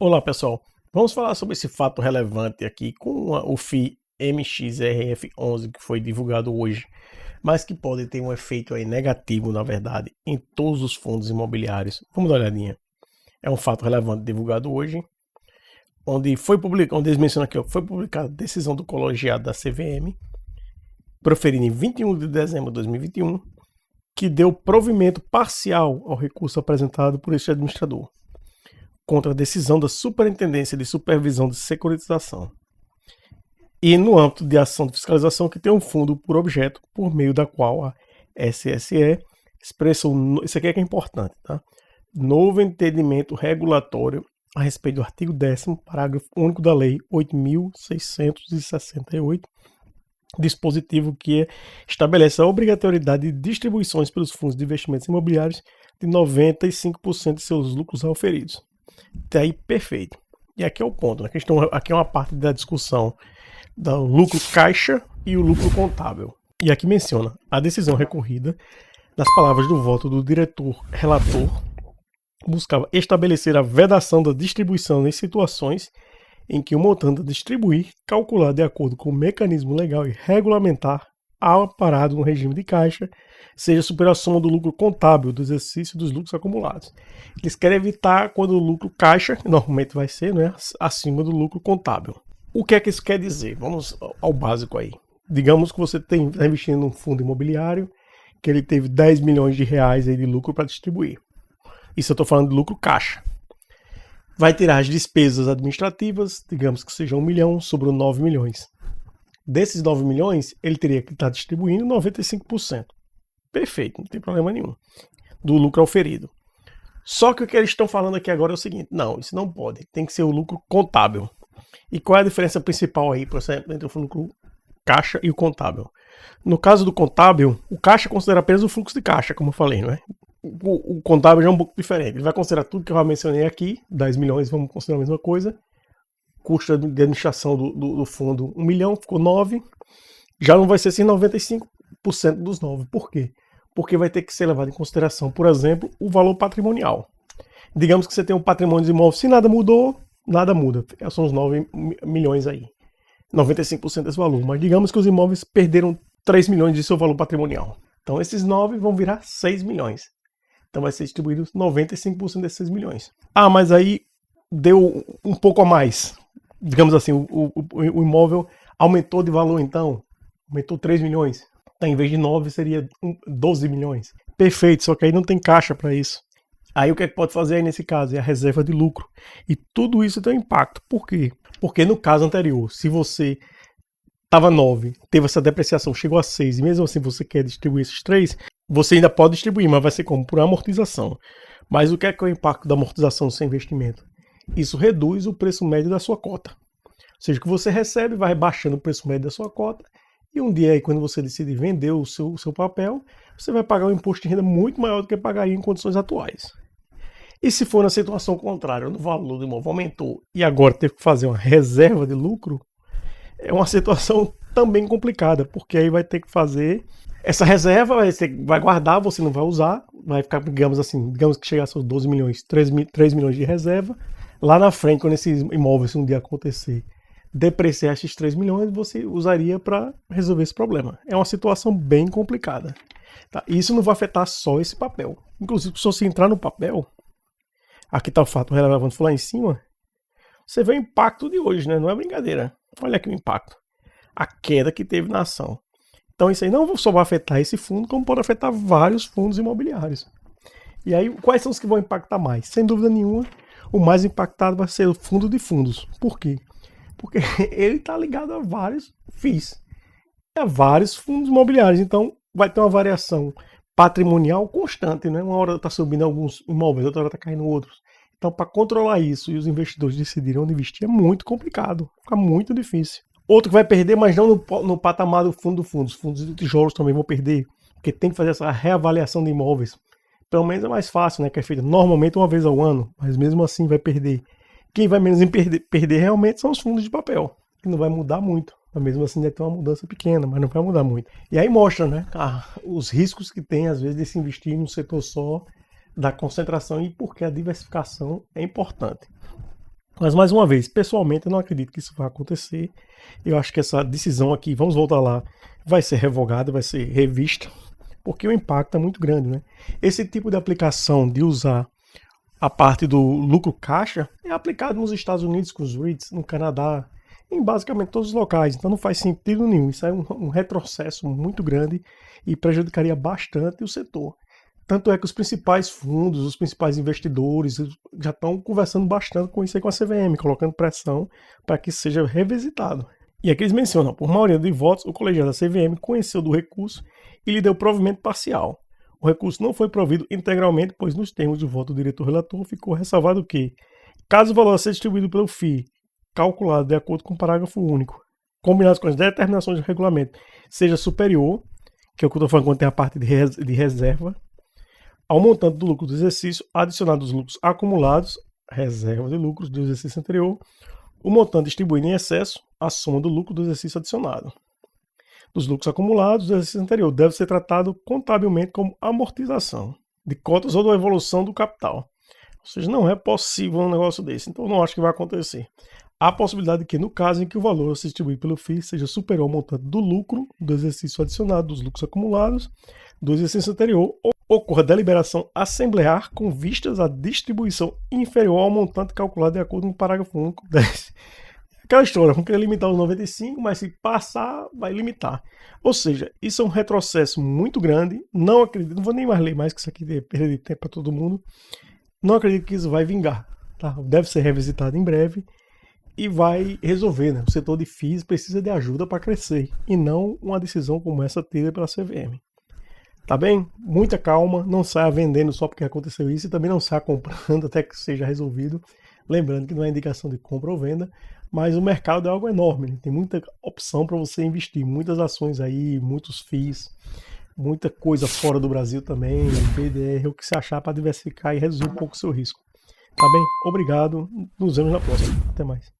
Olá pessoal, vamos falar sobre esse fato relevante aqui com o FI MXRF11 que foi divulgado hoje, mas que pode ter um efeito aí negativo, na verdade, em todos os fundos imobiliários. Vamos dar uma olhadinha. É um fato relevante divulgado hoje, onde eles mencionam aqui, foi publicada a decisão do colegiado da CVM, proferida em 21 de dezembro de 2021, que deu provimento parcial ao recurso apresentado por este administrador contra a decisão da Superintendência de Supervisão de Securitização e no âmbito de ação de fiscalização que tem um fundo por objeto, por meio da qual a SSE expressou, isso aqui é que é importante, tá? Novo entendimento regulatório a respeito do artigo 10º, parágrafo único da Lei 8.668, dispositivo que estabelece a obrigatoriedade de distribuições pelos fundos de investimentos imobiliários de 95% de seus lucros auferidos. Até aí, perfeito. E aqui é o ponto, né? Aqui é uma parte da discussão do lucro caixa e o lucro contábil. E aqui menciona a decisão recorrida, nas palavras do voto do diretor relator, buscava estabelecer a vedação da distribuição em situações em que o montante a distribuir, calculado de acordo com o mecanismo legal e regulamentar amparado no regime de caixa, seja superior à soma do lucro contábil do exercício dos lucros acumulados. Eles querem evitar quando o lucro caixa, normalmente vai ser, né, acima do lucro contábil. O que é que isso quer dizer? Vamos ao básico aí. Digamos que você está investindo num fundo imobiliário, que ele teve 10 milhões de reais aí de lucro para distribuir. Isso eu estou falando de lucro caixa. Vai tirar as despesas administrativas, digamos que seja 1 milhão, sobrou 9 milhões. Desses 9 milhões, ele teria que estar distribuindo 95%. Perfeito, não tem problema nenhum. Do lucro auferido. Só que o que eles estão falando aqui agora é o seguinte: não, isso não pode. Tem que ser o lucro contábil. E qual é a diferença principal aí, por exemplo, entre o lucro caixa e o contábil? No caso do contábil, o caixa considera apenas o fluxo de caixa, como eu falei, não é? O contábil já é um pouco diferente. Ele vai considerar tudo que eu já mencionei aqui, 10 milhões, vamos considerar a mesma coisa. Custo de administração do fundo 1 milhão, ficou 9. Já não vai ser assim 95% dos 9. Por quê? Porque vai ter que ser levado em consideração, por exemplo, o valor patrimonial. Digamos que você tem um patrimônio de imóveis, se nada mudou, nada muda. São os 9 milhões aí. 95% desse valor. Mas digamos que os imóveis perderam 3 milhões de seu valor patrimonial. Então esses 9 vão virar 6 milhões. Então vai ser distribuído 95% desses 6 milhões. Ah, mas aí deu um pouco a mais. Digamos assim, o imóvel aumentou de valor então. Aumentou 3 milhões. Então, em vez de 9, seria 12 milhões. Perfeito, só que aí não tem caixa para isso. Aí o que é que pode fazer aí nesse caso? É a reserva de lucro. E tudo isso tem um impacto. Por quê? Porque no caso anterior, se você estava 9, teve essa depreciação, chegou a 6, e mesmo assim você quer distribuir esses 3, você ainda pode distribuir, mas vai ser como? Por amortização. Mas o que é o impacto da amortização do seu investimento? Isso reduz o preço médio da sua cota. Ou seja, o que você recebe vai baixando o preço médio da sua cota, e um dia aí, quando você decide vender o seu papel, você vai pagar um imposto de renda muito maior do que pagaria em condições atuais. E se for na situação contrária, o valor do imóvel aumentou e agora teve que fazer uma reserva de lucro, é uma situação também complicada, porque aí vai ter que fazer essa reserva, vai guardar, você não vai usar, vai ficar, digamos que chegasse aos 12 milhões, 3 milhões de reserva. Lá na frente, quando esses imóveis um dia acontecer, depreciar esses 3 milhões, você usaria para resolver esse problema. É uma situação bem complicada. Tá? E isso não vai afetar só esse papel. Inclusive, se você entrar no papel, aqui está o fato relevante lá em cima, você vê o impacto de hoje, né? Não é brincadeira. Olha aqui o impacto. A queda que teve na ação. Então isso aí não só vai afetar esse fundo, como pode afetar vários fundos imobiliários. E aí, quais são os que vão impactar mais? Sem dúvida nenhuma, o mais impactado vai ser o fundo de fundos. Por quê? Porque ele está ligado a vários FIIs, a vários fundos imobiliários. Então, vai ter uma variação patrimonial constante, né? Uma hora está subindo alguns imóveis, outra hora está caindo outros. Então, para controlar isso e os investidores decidirem onde investir, é muito complicado, fica muito difícil. Outro que vai perder, mas não no patamar do fundo. Os fundos de tijolos também vão perder, porque tem que fazer essa reavaliação de imóveis. Pelo menos é mais fácil, né? Que é feito normalmente uma vez ao ano, mas mesmo assim vai perder. Quem vai menos em perder realmente são os fundos de papel, que não vai mudar muito. Mas mesmo assim deve ter uma mudança pequena, mas não vai mudar muito. E aí mostra, né? Os riscos que tem, às vezes, de se investir num setor só, da concentração e porque a diversificação é importante. Mas, mais uma vez, pessoalmente, eu não acredito que isso vai acontecer. Eu acho que essa decisão aqui, vamos voltar lá, vai ser revogada, vai ser revista, porque o impacto é muito grande, né? Esse tipo de aplicação de usar a parte do lucro caixa é aplicado nos Estados Unidos com os REITs, no Canadá, em basicamente todos os locais. Então não faz sentido nenhum. Isso é um retrocesso muito grande e prejudicaria bastante o setor. Tanto é que os principais fundos, os principais investidores já estão conversando bastante com isso aí com a CVM, colocando pressão para que seja revisitado. E aqui eles mencionam, por maioria de votos, o colegiado da CVM conheceu do recurso e lhe deu provimento parcial. O recurso não foi provido integralmente, pois nos termos do voto do diretor-relator ficou ressalvado que, caso o valor a ser distribuído pelo FII, calculado de acordo com o parágrafo único, combinado com as determinações do regulamento, seja superior, que é o que eu estou falando quando tem a parte de reserva, ao montante do lucro do exercício, adicionado os lucros acumulados, reserva de lucros do exercício anterior, o montante distribuído em excesso, a soma do lucro do exercício adicionado. Dos lucros acumulados do exercício anterior deve ser tratado contabilmente como amortização de cotas ou da evolução do capital. Ou seja, não é possível um negócio desse, então não acho que vai acontecer. Há a possibilidade de que, no caso em que o valor a ser distribuído pelo FII seja superior ao montante do lucro do exercício adicionado dos lucros acumulados do exercício anterior, ocorra deliberação assemblear com vistas à distribuição inferior ao montante calculado de acordo com o parágrafo único 10. Aquela história, vamos querer limitar os 95, mas se passar, vai limitar. Ou seja, isso é um retrocesso muito grande. Não acredito, não vou nem mais ler mais, que isso aqui é perda de tempo para todo mundo. Não acredito que isso vai vingar. Tá? Deve ser revisitado em breve e vai resolver. Né? O setor de FIIs precisa de ajuda para crescer e não uma decisão como essa tida pela CVM. Tá bem? Muita calma, não saia vendendo só porque aconteceu isso e também não saia comprando até que seja resolvido. Lembrando que não é indicação de compra ou venda, mas o mercado é algo enorme, né? Tem muita opção para você investir, muitas ações aí, muitos FIIs, muita coisa fora do Brasil também, BDR, o que você achar para diversificar e reduzir um pouco o seu risco. Tá bem? Obrigado, nos vemos na próxima. Até mais.